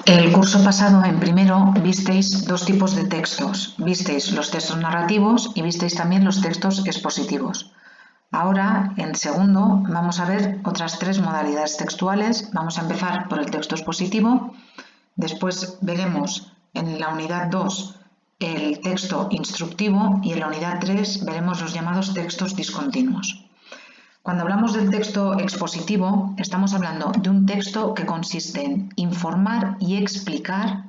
El curso pasado, en primero, visteis dos tipos de textos. Visteis los textos narrativos y visteis también los textos expositivos. Ahora, en segundo, vamos a ver otras tres modalidades textuales. Vamos a empezar por el texto expositivo. Después veremos en la unidad 2 el texto instructivo y en la unidad 3 veremos los llamados textos discontinuos. Cuando hablamos del texto expositivo, estamos hablando de un texto que consiste en informar y explicar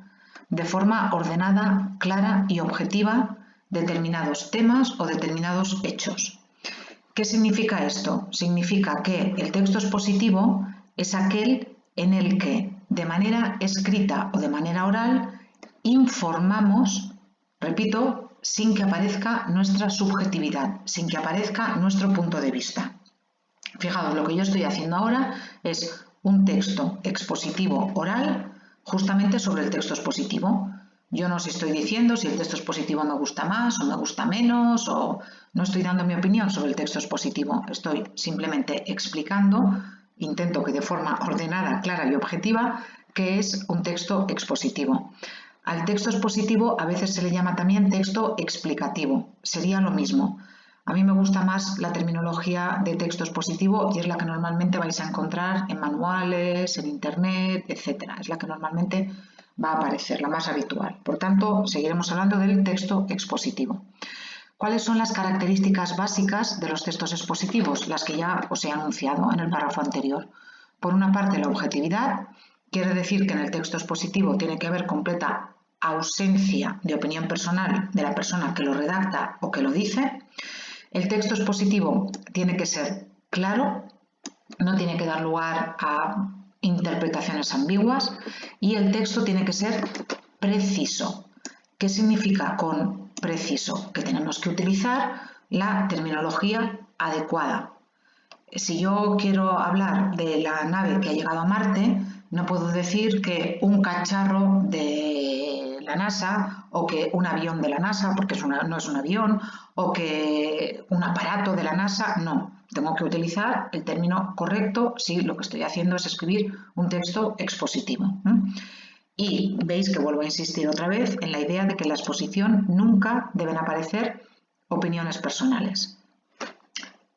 de forma ordenada, clara y objetiva determinados temas o determinados hechos. ¿Qué significa esto? Significa que el texto expositivo es aquel en el que, de manera escrita o de manera oral, informamos, repito, sin que aparezca nuestra subjetividad, sin que aparezca nuestro punto de vista. Fijaos, lo que yo estoy haciendo ahora es un texto expositivo oral justamente sobre el texto expositivo. Yo no os estoy diciendo si el texto expositivo me gusta más o me gusta menos, o no estoy dando mi opinión sobre el texto expositivo. Estoy simplemente explicando, intento que de forma ordenada, clara y objetiva, qué es un texto expositivo. Al texto expositivo a veces se le llama también texto explicativo. Sería lo mismo. A mí me gusta más la terminología de texto expositivo y es la que normalmente vais a encontrar en manuales, en internet, etc. Es la que normalmente va a aparecer, la más habitual. Por tanto, seguiremos hablando del texto expositivo. ¿Cuáles son las características básicas de los textos expositivos? Las que ya os he anunciado en el párrafo anterior. Por una parte, la objetividad. Quiere decir que en el texto expositivo tiene que haber completa ausencia de opinión personal de la persona que lo redacta o que lo dice. El texto expositivo tiene que ser claro, no tiene que dar lugar a interpretaciones ambiguas y el texto tiene que ser preciso. ¿Qué significa con preciso? Que tenemos que utilizar la terminología adecuada. Si yo quiero hablar de la nave que ha llegado a Marte, no puedo decir que un cacharro de la NASA o que un avión de la NASA, porque no es un avión, o que un aparato de la NASA, no. Tengo que utilizar el término correcto si lo que estoy haciendo es escribir un texto expositivo. Y veis que vuelvo a insistir otra vez en la idea de que en la exposición nunca deben aparecer opiniones personales.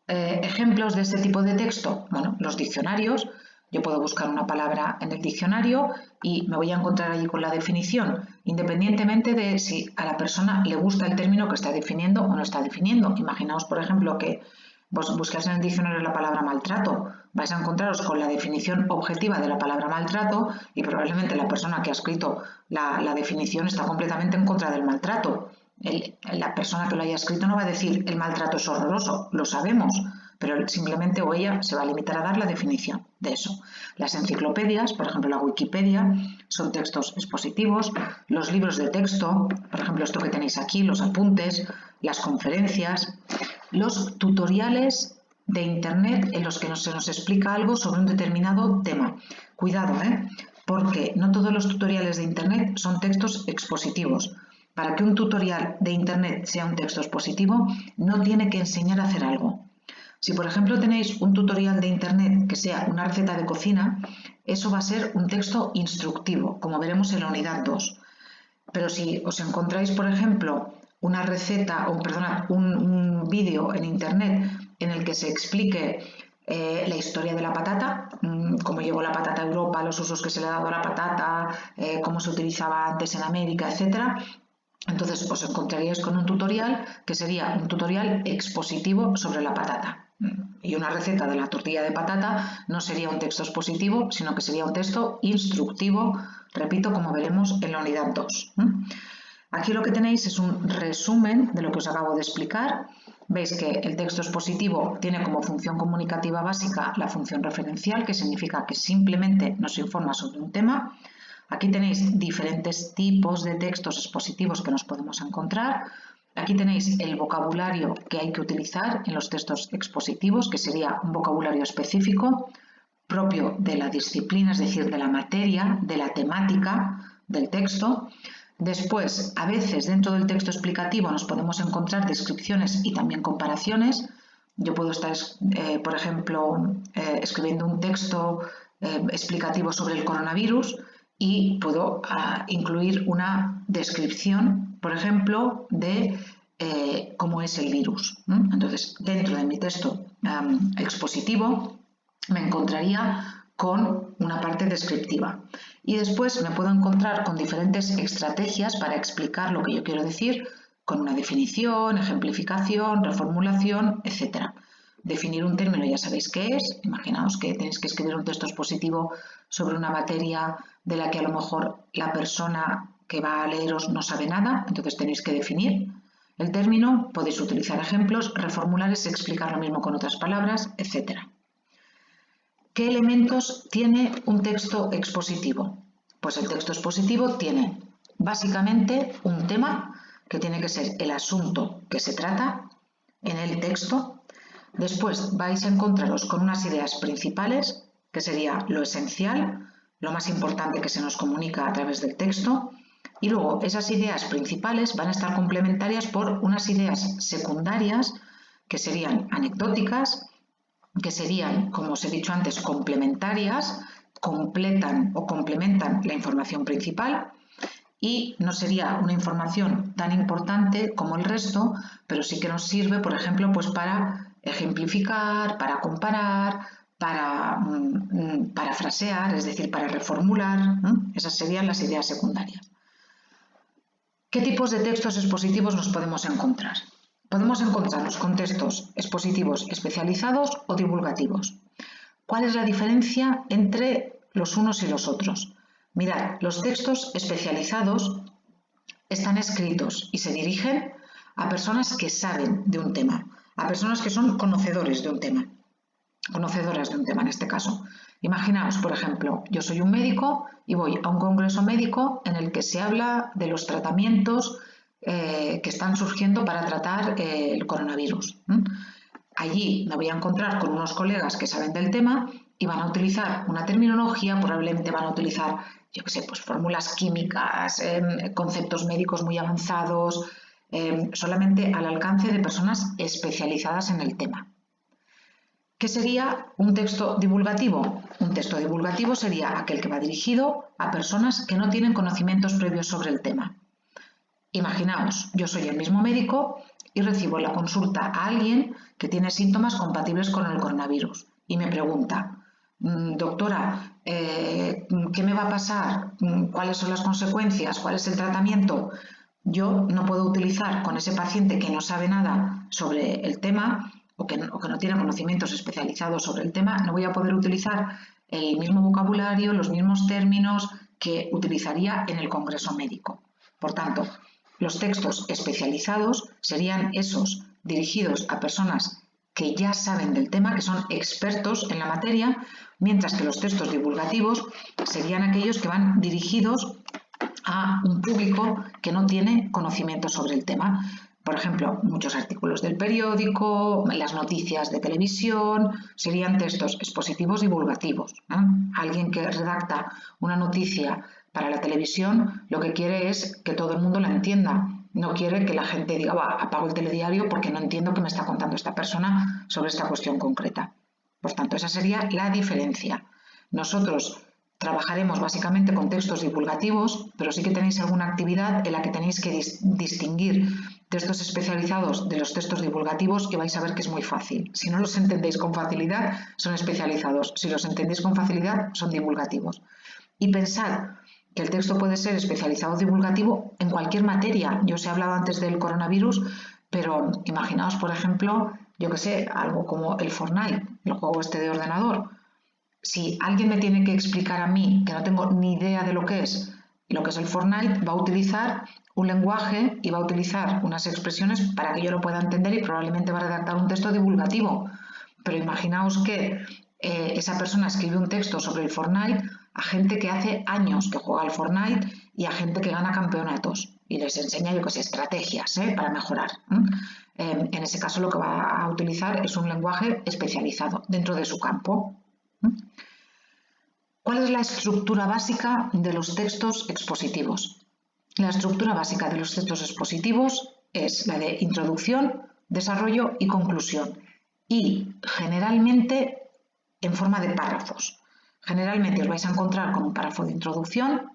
Ejemplos de este tipo de texto, bueno, los diccionarios. Yo puedo buscar una palabra en el diccionario y me voy a encontrar allí con la definición, independientemente de si a la persona le gusta el término que está definiendo o no está definiendo. Imaginaos, por ejemplo, que vos buscáis en el diccionario la palabra maltrato. Vais a encontraros con la definición objetiva de la palabra maltrato y probablemente la persona que ha escrito la definición está completamente en contra del maltrato. La persona que lo haya escrito no va a decir el maltrato es horroroso, lo sabemos, pero simplemente o ella se va a limitar a dar la definición de eso. Las enciclopedias, por ejemplo la Wikipedia, son textos expositivos. Los libros de texto, por ejemplo esto que tenéis aquí, los apuntes, las conferencias, los tutoriales de internet en los que se nos explica algo sobre un determinado tema. Cuidado, porque no todos los tutoriales de internet son textos expositivos. Para que un tutorial de internet sea un texto expositivo, no tiene que enseñar a hacer algo. Si por ejemplo tenéis un tutorial de internet que sea una receta de cocina, eso va a ser un texto instructivo, como veremos en la unidad 2. Pero si os encontráis, por ejemplo, una receta o un vídeo en internet en el que se explique la historia de la patata, cómo llegó la patata a Europa, los usos que se le ha dado a la patata, cómo se utilizaba antes en América, etc., entonces os encontraríais con un tutorial que sería un tutorial expositivo sobre la patata. Y una receta de la tortilla de patata no sería un texto expositivo, sino que sería un texto instructivo, repito, como veremos en la unidad 2. Aquí lo que tenéis es un resumen de lo que os acabo de explicar. Veis que el texto expositivo tiene como función comunicativa básica la función referencial, que significa que simplemente nos informa sobre un tema. Aquí tenéis diferentes tipos de textos expositivos que nos podemos encontrar. Aquí tenéis el vocabulario que hay que utilizar en los textos expositivos, que sería un vocabulario específico propio de la disciplina, es decir, de la materia, de la temática del texto. Después, a veces dentro del texto explicativo nos podemos encontrar descripciones y también comparaciones. Yo puedo estar, por ejemplo, escribiendo un texto explicativo sobre el coronavirus y puedo incluir una descripción, por ejemplo, de cómo es el virus. Entonces, dentro de mi texto expositivo me encontraría con una parte descriptiva y después me puedo encontrar con diferentes estrategias para explicar lo que yo quiero decir, con una definición, ejemplificación, reformulación, etc. Definir un término ya sabéis qué es. Imaginaos que tenéis que escribir un texto expositivo sobre una materia de la que a lo mejor la persona que va a leeros no sabe nada, entonces tenéis que definir el término, podéis utilizar ejemplos, reformular es explicar lo mismo con otras palabras, etc. ¿Qué elementos tiene un texto expositivo? Pues el texto expositivo tiene básicamente un tema que tiene que ser el asunto que se trata en el texto. Después vais a encontraros con unas ideas principales, que sería lo esencial, lo más importante que se nos comunica a través del texto, y luego esas ideas principales van a estar complementarias por unas ideas secundarias que serían anecdóticas, que serían, como os he dicho antes, complementarias, completan o complementan la información principal y no sería una información tan importante como el resto, pero sí que nos sirve, por ejemplo, pues para ejemplificar, para comparar, para parafrasear, es decir, para reformular. Esas serían las ideas secundarias. ¿Qué tipos de textos expositivos nos podemos encontrar? Podemos encontrarnos con textos expositivos especializados o divulgativos. ¿Cuál es la diferencia entre los unos y los otros? Mirad, los textos especializados están escritos y se dirigen a personas que saben de un tema, a personas que son conocedores de un tema, conocedoras de un tema en este caso. Imaginaos, por ejemplo, yo soy un médico y voy a un congreso médico en el que se habla de los tratamientos que están surgiendo para tratar el coronavirus. Allí me voy a encontrar con unos colegas que saben del tema y van a utilizar una terminología, probablemente van a utilizar, yo qué sé, pues fórmulas químicas, conceptos médicos muy avanzados, solamente al alcance de personas especializadas en el tema. ¿Qué sería un texto divulgativo? Un texto divulgativo sería aquel que va dirigido a personas que no tienen conocimientos previos sobre el tema. Imaginaos, yo soy el mismo médico y recibo la consulta a alguien que tiene síntomas compatibles con el coronavirus y me pregunta, doctora, ¿qué me va a pasar? ¿Cuáles son las consecuencias? ¿Cuál es el tratamiento? Yo no puedo utilizar con ese paciente que no sabe nada sobre el tema o que no tiene conocimientos especializados sobre el tema, no voy a poder utilizar el mismo vocabulario, los mismos términos que utilizaría en el congreso médico. Por tanto, los textos especializados serían esos dirigidos a personas que ya saben del tema, que son expertos en la materia, mientras que los textos divulgativos serían aquellos que van dirigidos a un público que no tiene conocimiento sobre el tema. Por ejemplo, muchos artículos del periódico, las noticias de televisión, serían textos expositivos divulgativos. Alguien que redacta una noticia para la televisión lo que quiere es que todo el mundo la entienda. No quiere que la gente diga, apago el telediario porque no entiendo qué me está contando esta persona sobre esta cuestión concreta. Por tanto, esa sería la diferencia. Nosotros trabajaremos básicamente con textos divulgativos, pero sí que tenéis alguna actividad en la que tenéis que distinguir textos especializados de los textos divulgativos y vais a ver que es muy fácil. Si no los entendéis con facilidad, son especializados. Si los entendéis con facilidad, son divulgativos. Y pensad que el texto puede ser especializado o divulgativo en cualquier materia. Yo os he hablado antes del coronavirus, pero imaginaos, por ejemplo, yo que sé, algo como el Fortnite, el juego este de ordenador. Si alguien me tiene que explicar a mí, que no tengo ni idea de lo que es el Fortnite, va a utilizar un lenguaje y va a utilizar unas expresiones para que yo lo pueda entender y probablemente va a redactar un texto divulgativo. Pero imaginaos que esa persona escribe un texto sobre el Fortnite a gente que hace años que juega al Fortnite y a gente que gana campeonatos y les enseña, yo qué sé, estrategias para mejorar. En ese caso lo que va a utilizar es un lenguaje especializado dentro de su campo. ¿Cuál es la estructura básica de los textos expositivos? La estructura básica de los textos expositivos es la de introducción, desarrollo y conclusión, y generalmente en forma de párrafos. Generalmente os vais a encontrar con un párrafo de introducción,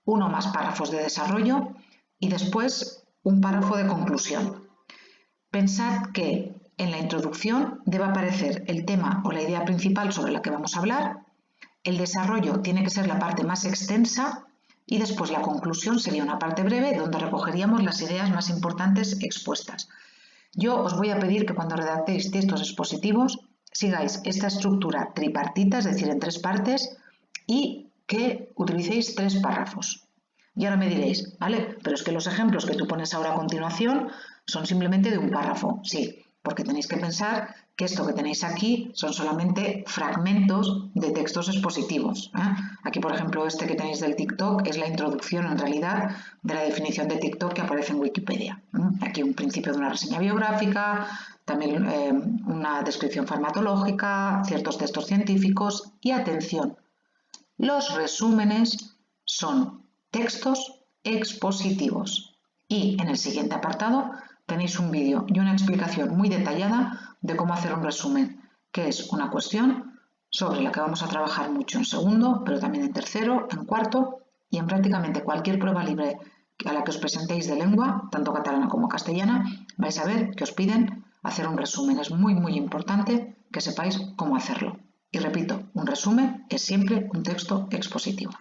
uno más párrafos de desarrollo y después un párrafo de conclusión. Pensad que en la introducción debe aparecer el tema o la idea principal sobre la que vamos a hablar, el desarrollo tiene que ser la parte más extensa y después la conclusión sería una parte breve donde recogeríamos las ideas más importantes expuestas. Yo os voy a pedir que cuando redactéis textos expositivos sigáis esta estructura tripartita, es decir, en 3 partes, y que utilicéis 3 párrafos. Y ahora me diréis, vale, pero es que los ejemplos que tú pones ahora a continuación son simplemente de un párrafo. Sí, porque tenéis que pensar que esto que tenéis aquí son solamente fragmentos de textos expositivos. Aquí, por ejemplo, este que tenéis del TikTok es la introducción, en realidad, de la definición de TikTok que aparece en Wikipedia. Aquí un principio de una reseña biográfica, también una descripción farmacológica, ciertos textos científicos y, atención, los resúmenes son textos expositivos. Y en el siguiente apartado tenéis un vídeo y una explicación muy detallada de cómo hacer un resumen, que es una cuestión sobre la que vamos a trabajar mucho en segundo, pero también en tercero, en cuarto y en prácticamente cualquier prueba libre a la que os presentéis de lengua, tanto catalana como castellana, vais a ver que os piden hacer un resumen. Es muy, muy importante que sepáis cómo hacerlo. Y repito, un resumen es siempre un texto expositivo.